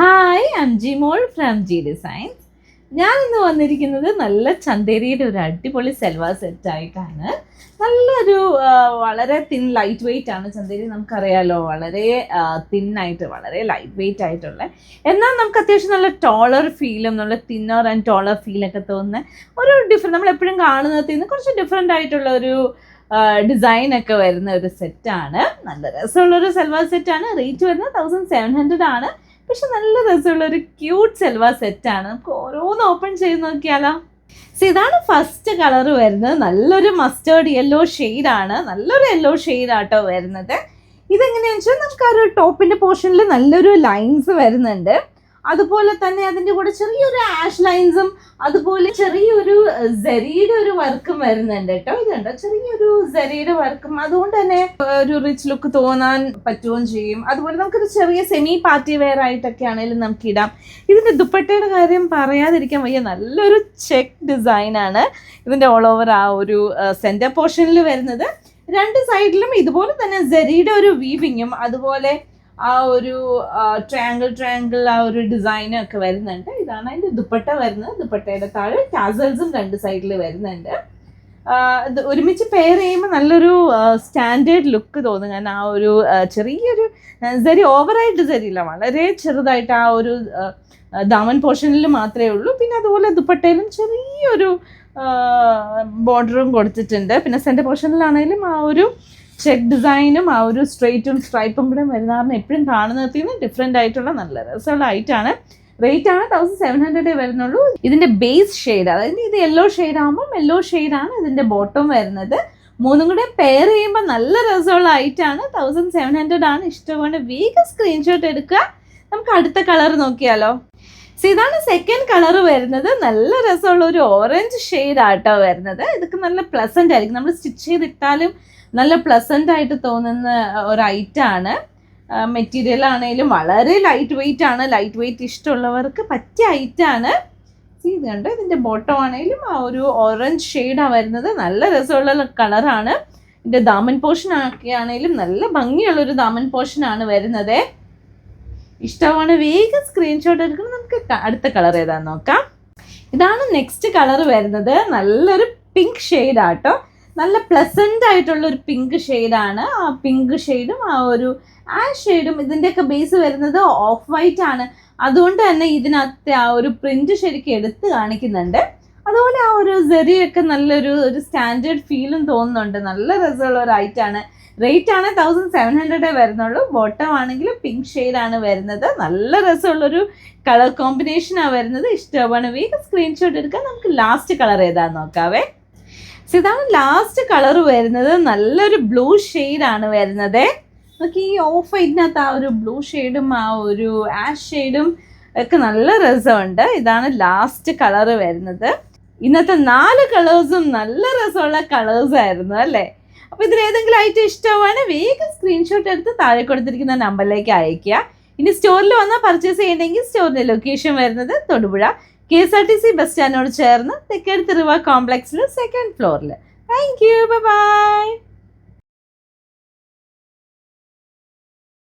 Hi, I M Jimol from G designs. ഞാൻ ഇന്ന് വന്നിരിക്കുന്നത് നല്ല ചന്തേരിയുടെ ഒരു അടിപൊളി സെൽവാർ സെറ്റായിട്ടാണ്. നല്ലൊരു വളരെ തിൻ ലൈറ്റ് വെയിറ്റ് ആണ് ചന്തേരി. നമുക്കറിയാലോ, വളരെ തിന്നായിട്ട് വളരെ ലൈറ്റ് വെയിറ്റ് ആയിട്ടുള്ള, എന്നാൽ നമുക്ക് അത്യാവശ്യം നല്ല ടോളർ ഫീലും നല്ല തിന്നർ ആൻഡ് ടോളർ ഫീലൊക്കെ തോന്നുന്ന ഒരു ഡിഫറെൻറ്റ്, നമ്മൾ എപ്പോഴും കാണുന്നതിൽ നിന്ന് കുറച്ച് ഡിഫറെൻ്റ് ആയിട്ടുള്ള ഒരു ഡിസൈനൊക്കെ വരുന്ന ഒരു സെറ്റാണ്. നല്ല രസമുള്ളൊരു സെൽവാർ സെറ്റാണ്. റേറ്റ് വരുന്നത് 1700 ആണ്. പക്ഷെ നല്ല രസമുള്ള ഒരു ക്യൂട്ട് സെൽവാർ സെറ്റാണ്. നമുക്ക് ഓരോന്ന് ഓപ്പൺ ചെയ്ത് നോക്കിയാലോ. ഇതാണ് ഫസ്റ്റ് കളർ വരുന്നത്. നല്ലൊരു മസ്റ്റേർഡ് യെല്ലോ ഷെയ്ഡാണ്. നല്ലൊരു യെല്ലോ ഷെയ്ഡാട്ടോ വരുന്നത്. ഇതെങ്ങനെയാണെന്ന് വെച്ചാൽ നമുക്ക് ആ ഒരു ടോപ്പിൻ്റെ പോർഷനിൽ നല്ലൊരു ലൈൻസ് വരുന്നുണ്ട്. അതുപോലെ തന്നെ അതിൻ്റെ കൂടെ ചെറിയൊരു ആഷ് ലൈൻസും അതുപോലെ ചെറിയൊരു സെറിയുടെ ഒരു വർക്കും വരുന്നുണ്ട് കേട്ടോ. ഇതുണ്ടോ, ചെറിയൊരു സെറിയുടെ വർക്കും. അതുകൊണ്ട് തന്നെ ഒരു റിച്ച് ലുക്ക് തോന്നാൻ പറ്റുകയും ചെയ്യും. അതുപോലെ നമുക്കൊരു ചെറിയ സെമി പാർട്ടി വെയർ ആയിട്ടൊക്കെ ആണെങ്കിലും നമുക്ക് ഇടാം. ഇതിൻ്റെ ദുപ്പട്ടയുടെ കാര്യം പറയാതിരിക്കാൻ വയ്യ. നല്ലൊരു ചെക്ക് ഡിസൈനാണ് ഇതിൻ്റെ ഓൾ ഓവർ ആ ഒരു സെൻറ്റർ പോർഷനിൽ വരുന്നത്. രണ്ട് സൈഡിലും ഇതുപോലെ തന്നെ സെറിയുടെ ഒരു വീവിങ്ങും അതുപോലെ ആ ഒരു ട്രയാങ്കിൾ ആ ഒരു ഡിസൈനും ഒക്കെ വരുന്നുണ്ട്. ഇതാണ് അതിൻ്റെ ദുപ്പട്ട വരുന്നത്. ദുപ്പട്ടയുടെ താഴെ ടാസൽസും രണ്ട് സൈഡിൽ വരുന്നുണ്ട്. ഇത് ഒരുമിച്ച് പെയർ ചെയ്യുമ്പോൾ നല്ലൊരു സ്റ്റാൻഡേർഡ് ലുക്ക് തോന്നും. കാരണം ആ ഒരു ചെറിയൊരു സെറി, ഓവറായിട്ട് സെറിയില്ല, വളരെ ചെറുതായിട്ട് ആ ഒരു ദാമൻ പോർഷനിൽ മാത്രമേ ഉള്ളൂ. പിന്നെ അതുപോലെ ദുപ്പട്ടയിലും ചെറിയൊരു ബോർഡറും കൊടുത്തിട്ടുണ്ട്. പിന്നെ സെൻറ്റർ പോർഷനിലാണെങ്കിലും ആ ഒരു ചെക്ക് ഡിസൈനും ആ ഒരു സ്ട്രെയിറ്റും സ്ട്രൈപ്പും കൂടെ വരുന്നതാണ് എപ്പോഴും കാണുന്നതിൽ നിന്ന് ഡിഫറെൻ്റ് ആയിട്ടുള്ള നല്ല രസമുള്ള ഐറ്റാണ്. റേറ്റ് ആണ് 1700 വരുന്നുള്ളൂ. ഇതിൻ്റെ ബേസ് ഷെയ്ഡ്, അതായത് ഇത് യെല്ലോ ഷെയ്ഡ് ആകുമ്പോൾ യെല്ലോ ഷെയ്ഡാണ് ഇതിൻ്റെ ബോട്ടം വരുന്നത്. മൂന്നും കൂടെ പെയർ ചെയ്യുമ്പോൾ നല്ല രസമുള്ള ഐറ്റാണ്. 1700 ആണ്. ഇഷ്ടമാണ് വേഗം സ്ക്രീൻഷോട്ട് എടുക്കുക. നമുക്ക് അടുത്ത കളർ നോക്കിയാലോ. ഇതാണ് സെക്കൻഡ് കളർ വരുന്നത്. നല്ല രസമുള്ള ഒരു ഓറഞ്ച് ഷെയ്ഡാട്ടോ വരുന്നത്. ഇതൊക്കെ നല്ല പ്ലസൻ്റ് ആയിരിക്കും. നമ്മൾ സ്റ്റിച്ച് ചെയ്തിട്ടാലും നല്ല പ്ലസൻ്റ് ആയിട്ട് തോന്നുന്ന ഒരു ഐറ്റാണ്. മെറ്റീരിയൽ ആണെങ്കിലും വളരെ ലൈറ്റ് വെയിറ്റ് ആണ്. ലൈറ്റ് വെയിറ്റ് ഇഷ്ടമുള്ളവർക്ക് പറ്റിയ ഐറ്റാണ്. ഇത് കണ്ടോ, ഇതിൻ്റെ ബോട്ടം ആണെങ്കിലും ആ ഒരു ഓറഞ്ച് ഷെയ്ഡാണ് വരുന്നത്. നല്ല രസമുള്ള കളറാണ്. ഇതിൻ്റെ ദാമൻ പോർഷൻ ആണെങ്കിലും നല്ല ഭംഗിയുള്ളൊരു ദാമൻ പോർഷനാണ് വരുന്നത്. ഇഷ്ടമാണ് വേഗം സ്ക്രീൻഷോട്ട് എടുക്കണം. നമുക്ക് അടുത്ത കളർ ഏതാണെന്ന് നോക്കാം. ഇതാണ് നെക്സ്റ്റ് കളർ വരുന്നത്. നല്ലൊരു പിങ്ക് ഷെയ്ഡാട്ടോ. നല്ല പ്ലസൻ്റ് ആയിട്ടുള്ള ഒരു പിങ്ക് ഷെയ്ഡാണ്. ആ പിങ്ക് ഷെയ്ഡും ആ ഒരു ആഷ് ഷെയ്ഡും ഇതിൻ്റെയൊക്കെ ബേസ് വരുന്നത് ഓഫ് വൈറ്റ് ആണ്. അതുകൊണ്ട് തന്നെ ഇതിനകത്ത് ആ ഒരു പ്രിന്റ് ശരിക്കും എടുത്ത് കാണിക്കുന്നുണ്ട്. അതുപോലെ ആ ഒരു സെറിയൊക്കെ നല്ലൊരു സ്റ്റാൻഡേർഡ് ഫീലും തോന്നുന്നുണ്ട്. നല്ല രസമുള്ള ഒരു ഐറ്റാണ്. റേറ്റ് ആണ് 1700 വരുന്നുള്ളൂ. ബോട്ടം ആണെങ്കിൽ പിങ്ക് ഷെയ്ഡാണ് വരുന്നത്. നല്ല രസമുള്ളൊരു കളർ കോമ്പിനേഷനാണ് വരുന്നത്. ഇഷ്ടമാണ് വേഗം സ്ക്രീൻഷോട്ട് എടുക്കാൻ. നമുക്ക് ലാസ്റ്റ് കളർ ഏതാണെന്ന് നോക്കാവേ. ഇതാണ് ലാസ്റ്റ് കളർ വരുന്നത്. നല്ലൊരു ബ്ലൂ ഷെയ്ഡാണ് വരുന്നത്. നമുക്ക് ഈ ഓഫ് വൈറ്റിനകത്ത് ആ ഒരു ബ്ലൂ ഷെയ്ഡും ആ ഒരു ആഷ് ഷെയ്ഡും ഒക്കെ നല്ല രസമുണ്ട്. ഇതാണ് ലാസ്റ്റ് കളർ വരുന്നത്. ഇന്നത്തെ 4 കളേഴ്സും നല്ല രസമുള്ള കളേഴ്സ് ആയിരുന്നു അല്ലേ. അപ്പോൾ ഇതിലേതെങ്കിലും ഐറ്റം ഇഷ്ടമാണ് വേഗം സ്ക്രീൻഷോട്ട് എടുത്ത് താഴെ കൊടുത്തിരിക്കുന്ന നമ്പറിലേക്ക് അയയ്ക്കുക. ഇനി സ്റ്റോറിൽ വന്നാൽ പർച്ചേസ് ചെയ്യണമെങ്കിൽ സ്റ്റോറിൻ്റെ ലൊക്കേഷൻ വരുന്നത് തൊടുപുഴ KSRTC ബസ് സ്റ്റാൻഡിനോട് ചേർന്ന് തെക്കേടത്ത് റിവർ കോംപ്ലക്സിൽ 2nd ഫ്ലോറിൽ. Thank you, bye bye.